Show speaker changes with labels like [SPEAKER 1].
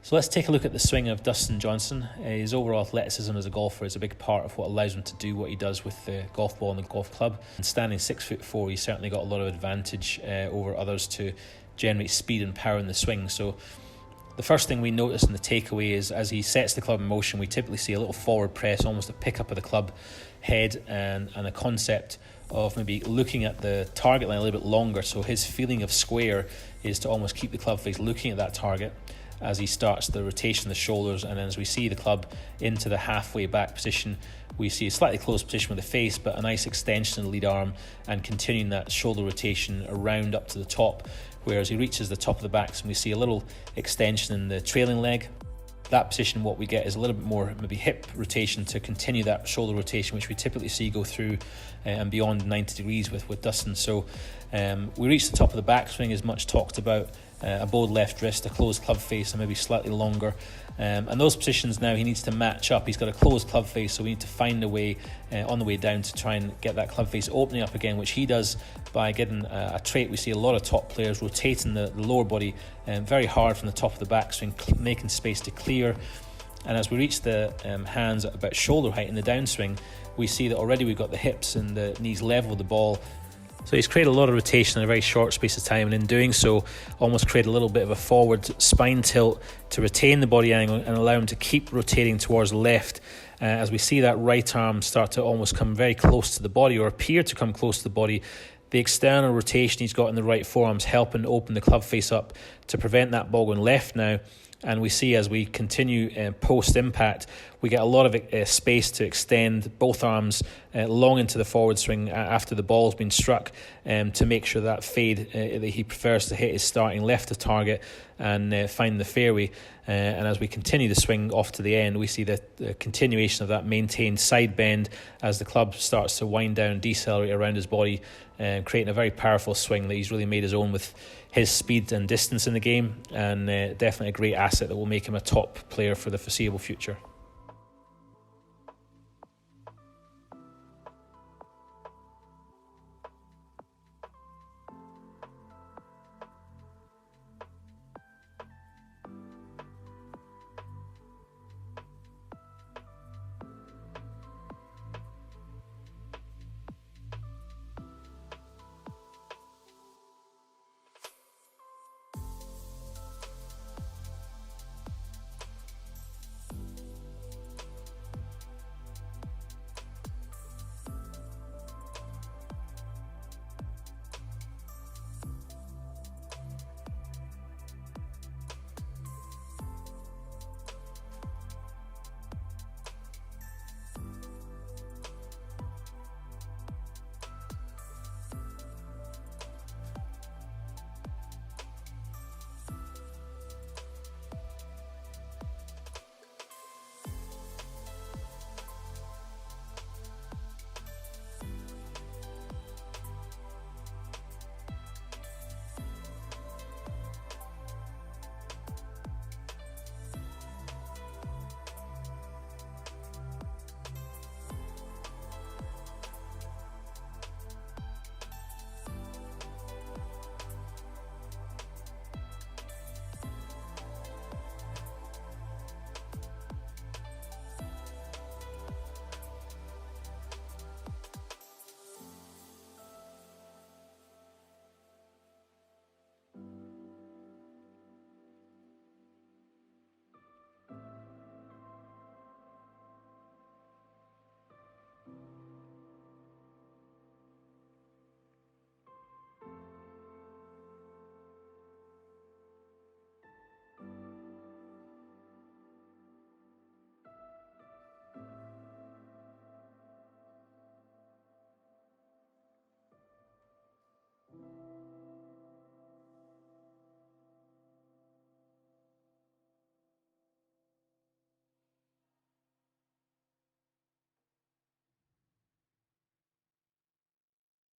[SPEAKER 1] So let's take a look at the swing of Dustin Johnson. His overall athleticism as a golfer is a big part of what allows him to do what he does with the golf ball and the golf club. And standing 6'4", he's certainly got a lot of advantage over others to generate speed and power in the swing. So the first thing we notice in the takeaway is as he sets the club in motion, we typically see a little forward press, almost a pickup of the club head, and a concept of maybe looking at the target line a little bit longer. So his feeling of square is to almost keep the club face looking at that target as he starts the rotation of the shoulders, and then as we see the club into the halfway back position, we see a slightly closed position with the face, but a nice extension of the lead arm and continuing that shoulder rotation around up to the top, whereas he reaches the top of the backs and we see a little extension in the trailing leg. That position, what we get is a little bit more maybe hip rotation to continue that shoulder rotation, which we typically see go through and beyond 90 degrees with Dustin. So we reach the top of the backswing, as much talked about, a bowed left wrist, a closed club face, and maybe slightly longer. And those positions now he needs to match up. He's got a closed club face, so we need to find a way on the way down to try and get that club face opening up again, which he does by getting a trait. We see a lot of top players rotating the lower body very hard from the top of the backswing, making space to clear. And as we reach the hands at about shoulder height in the downswing, we see that already we've got the hips and the knees level with the ball. So he's created a lot of rotation in a very short space of time, and in doing so almost create a little bit of a forward spine tilt to retain the body angle and allow him to keep rotating towards the left. As we see that right arm start to almost come very close to the body, or appear to come close to the body, the external rotation he's got in the right forearms helping open the club face up to prevent that ball going left now. And we see as we continue post-impact, we get a lot of space to extend both arms long into the forward swing after the ball's been struck, to make sure that fade that he prefers to hit is starting left of target and find the fairway. And as we continue the swing off to the end, we see the continuation of that maintained side bend as the club starts to wind down, decelerate around his body, creating a very powerful swing that he's really made his own with his speed and distance in the game, and definitely a great asset that will make him a top player for the foreseeable future.